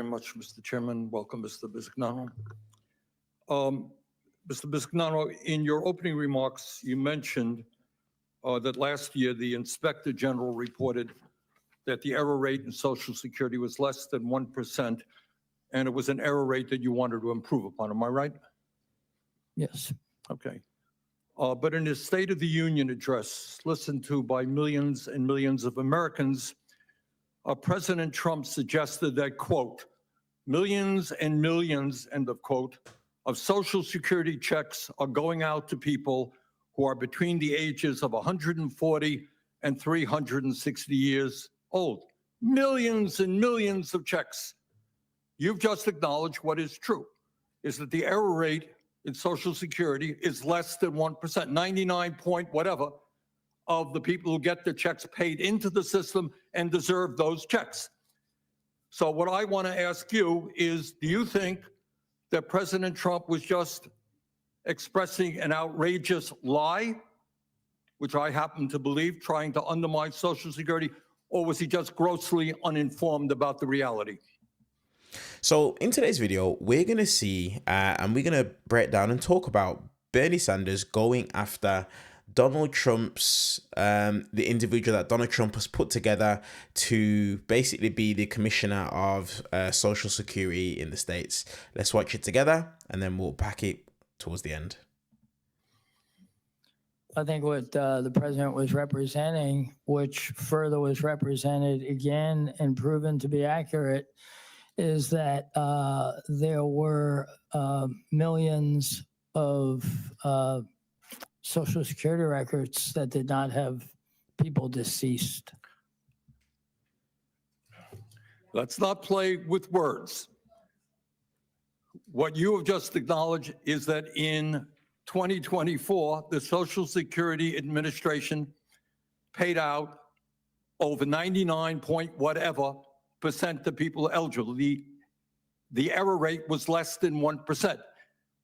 much, Mr. Chairman. Welcome, Mr. Bisganano. Mr. Bisganano, in your opening remarks, you mentioned that last year the Inspector General reported that the error rate in Social Security was less than 1%, and it was an error rate that you wanted to improve upon. Am I right? Yes. Okay. But in his State of the Union address, listened to by millions and millions of Americans, President Trump suggested that, quote, millions and millions, end of quote, of Social Security checks are going out to people who are between the ages of 140 and 360 years old. Millions and millions of checks. You've just acknowledged what is true, is that the error rate in Social Security is less than 1%, 99 point whatever of the people who get their checks paid into the system and deserve those checks. So what I want to ask you is, do you think that President Trump was just expressing an outrageous lie, which I happen to believe, trying to undermine Social Security, or was he just grossly uninformed about the reality? So in today's video, we're going to see and we're going to break down and talk about Bernie Sanders going after Donald Trump's, the individual that Donald Trump has put together to basically be the commissioner of Social Security in the States. Let's watch it together and then we'll pack it towards the end. I think what the president was representing, which further was represented again and proven to be accurate, is that there were millions of Social Security records that did not have people deceased. Let's not play with words. What you have just acknowledged is that in 2024, the Social Security Administration paid out over 99 point whatever percent of people eligible. The error rate was less than 1%.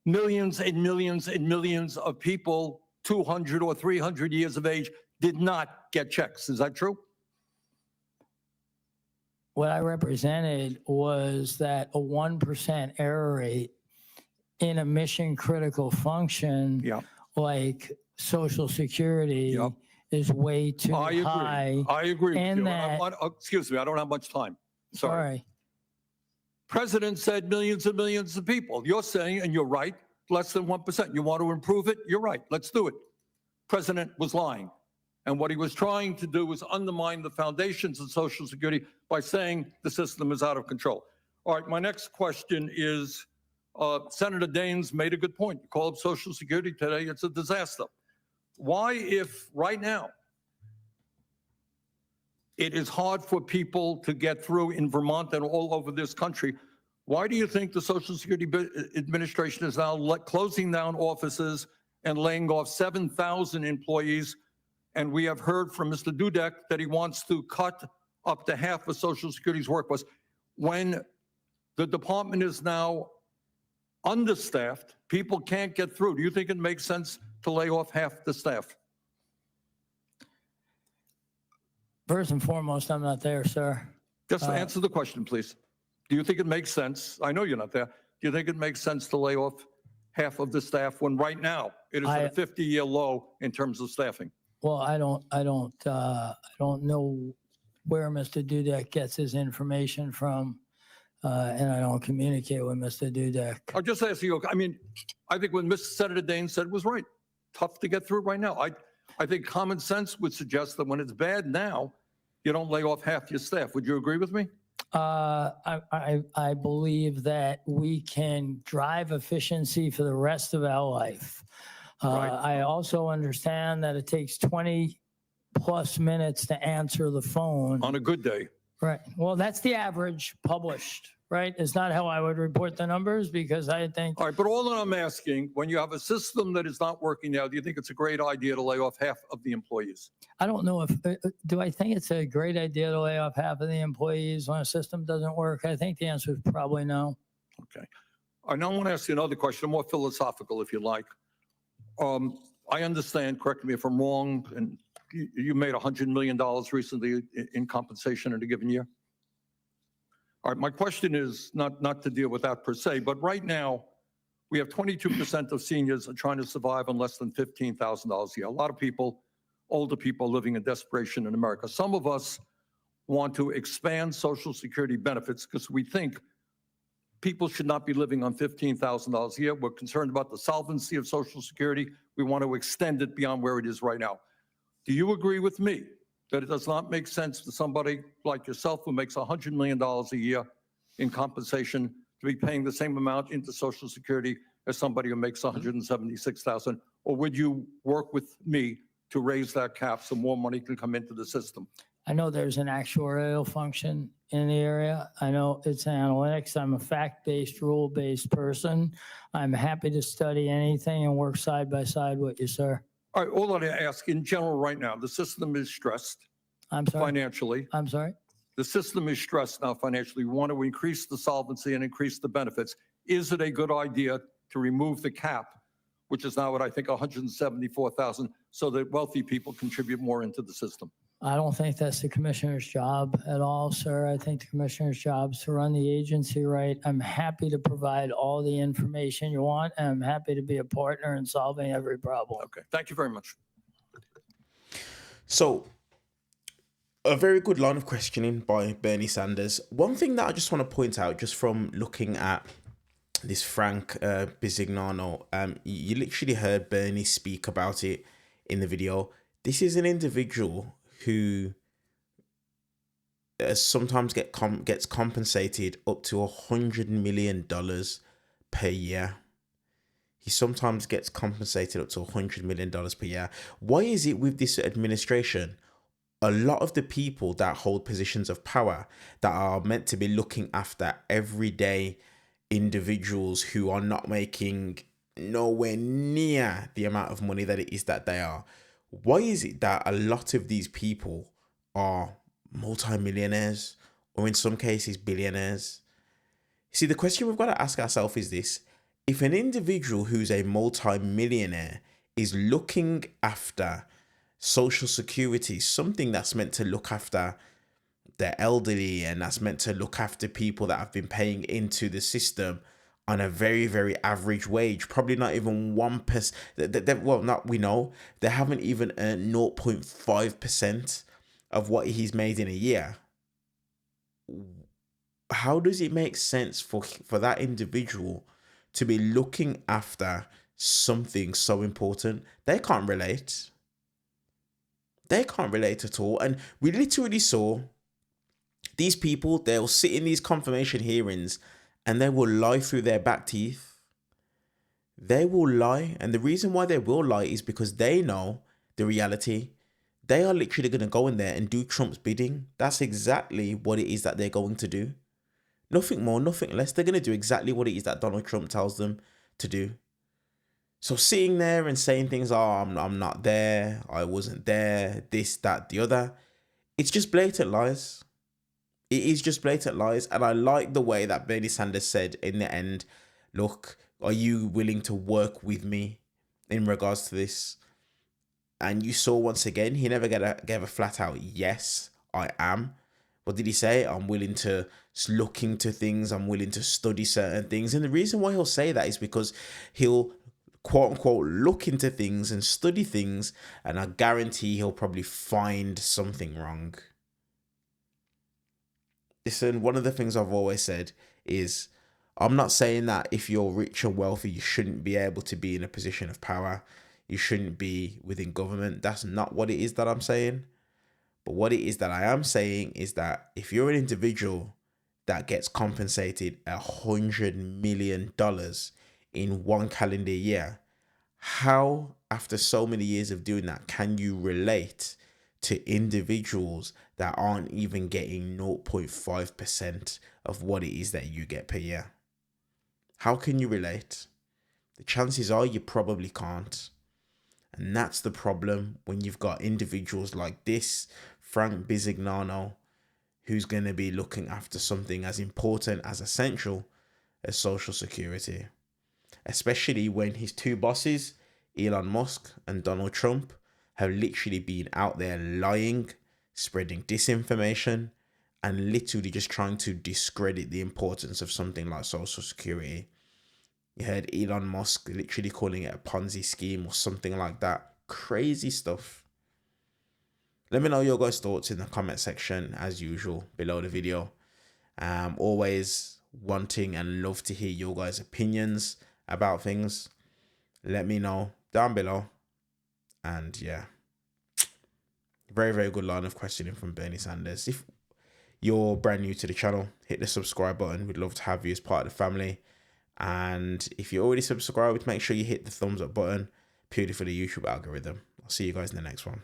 Millions and millions and millions of people 200 or 300 years of age did not get checks. Is that true? What I represented was that a 1% error rate in a mission critical function like Social Security is way too high. I agree and with you. That, excuse me, I don't have much time. Sorry. Sorry. President said millions and millions of people. You're saying, and you're right, less than 1%. You want to improve it? You're right. Let's do it. President was lying. And what he was trying to do was undermine the foundations of Social Security by saying the system is out of control. All right, my next question is, Senator Daines made a good point. You call up Social Security today, it's a disaster. Why, if right now it is hard for people to get through in Vermont and all over this country, why do you think the Social Security Administration is now closing down offices and laying off 7,000 employees? And we have heard from Mr. Dudek that he wants to cut up to half of Social Security's workforce. When the department is now understaffed, people can't get through. Do you think it makes sense to lay off half the staff? First and foremost, I'm not there, sir. Just answer the question, please. Do you think it makes sense? I know you're not there. Do you think it makes sense to lay off half of the staff when right now it is at a 50-year low in terms of staffing? Well, I don't know where Mr. Dudek gets his information from, and I don't communicate with Mr. Dudek. I'll just ask you. I mean, I think what Mr. Senator Daines said was right. Tough to get through right now. I think common sense would suggest that when it's bad now, you don't lay off half your staff. Would you agree with me? I believe that we can drive efficiency for the rest of our life. Right. I also understand that it takes 20 plus minutes to answer the phone. On a good day. Right. Well, that's the average published, right? It's not how I would report the numbers because I think. All right, but all that I'm asking, when you have a system that is not working now, do you think it's a great idea to lay off half of the employees? I don't know if, do I think it's a great idea to lay off half of the employees when a system doesn't work? I think the answer is probably no. Okay. I now want to ask you another question, more philosophical if you like. I understand, correct me if I'm wrong, and you made $100 million recently in compensation in a given year. All right, my question is not to deal with that per se, but right now, we have 22% of seniors are trying to survive on less than $15,000 a year. A lot of people, older people, living in desperation in America. Some of us want to expand Social Security benefits because we think people should not be living on $15,000 a year. We're concerned about the solvency of Social Security. We want to extend it beyond where it is right now. Do you agree with me that it does not make sense for somebody like yourself who makes $100 million a year in compensation to be paying the same amount into Social Security as somebody who makes $176,000? Or would you work with me to raise that cap so more money can come into the system? I know there's an actuarial function in the area. I know it's analytics. I'm a fact-based, rule-based person. I'm happy to study anything and work side by side with you, sir. All right, all I ask in general right now, the system is stressed I'm sorry. financially. I'm sorry. The system is stressed now financially. We want to increase the solvency and increase the benefits. Is it a good idea to remove the cap, which is now at, I think, 174,000, so that wealthy people contribute more into the system? I don't think that's the commissioner's job at all, sir. I think the commissioner's job is to run the agency right. I'm happy to provide all the information you want, and I'm happy to be a partner in solving every problem. Okay, thank you very much. So, a very good line of questioning by Bernie Sanders. One thing that I just want to point out, just from looking at this Frank Bisganano, you literally heard Bernie speak about it in the video. This is an individual who sometimes gets compensated up to $100 million per year. He sometimes gets compensated up to $100 million per year. Why is it with this administration, a lot of the people that hold positions of power that are meant to be looking after everyday individuals who are not making nowhere near the amount of money that it is that they are, why is it that a lot of these people are multimillionaires or in some cases billionaires? See, the question we've got to ask ourselves is this: if an individual who's a multimillionaire is looking after Social Security, something that's meant to look after the elderly and that's meant to look after people that have been paying into the system on a very, very average wage, probably not even 1%. Well, not we know they haven't even earned 0.5% of what he's made in a year. How does it make sense for that individual to be looking after something so important? They can't relate. They can't relate at all. And we literally saw these people, they'll sit in these confirmation hearings and they will lie through their back teeth. They will lie. And the reason why they will lie is because they know the reality. They are literally going to go in there and do Trump's bidding. That's exactly what it is that they're going to do. Nothing more, nothing less. They're going to do exactly what it is that Donald Trump tells them to do. So sitting there and saying things, oh, I'm not there, I wasn't there, this, that, the other, it's just blatant lies. It is just blatant lies. And I like the way that Bernie Sanders said in the end, look, are you willing to work with me in regards to this? And you saw once again, he never gave a flat out, yes, I am. What did he say? I'm willing to look into things. I'm willing to study certain things. And the reason why he'll say that is because he'll, quote unquote, look into things and study things. And I guarantee he'll probably find something wrong. Listen, one of the things I've always said is, I'm not saying that if you're rich and wealthy, you shouldn't be able to be in a position of power. You shouldn't be within government. That's not what it is that I'm saying. But what it is that I am saying is that if you're an individual that gets compensated $100 million in one calendar year, how, after so many years of doing that, can you relate to individuals that aren't even getting 0.5% of what it is that you get per year? How can you relate? The chances are you probably can't. And that's the problem when you've got individuals like this, Frank Bisganano, who's going to be looking after something as important, as essential as Social Security. Especially when his two bosses, Elon Musk and Donald Trump, have literally been out there lying, spreading disinformation, and literally just trying to discredit the importance of something like Social Security. You heard Elon Musk literally calling it a Ponzi scheme or something like that. Crazy stuff. Let me know your guys' thoughts in the comment section, as usual, below the video. Always wanting and love to hear your guys' opinions about things. Let me know down below. And yeah, very, very good line of questioning from Bernie Sanders. If you're brand new to the channel, hit the subscribe button. We'd love to have you as part of the family. And if you're already subscribed, make sure you hit the thumbs up button, purely for the YouTube algorithm. I'll see you guys in the next one.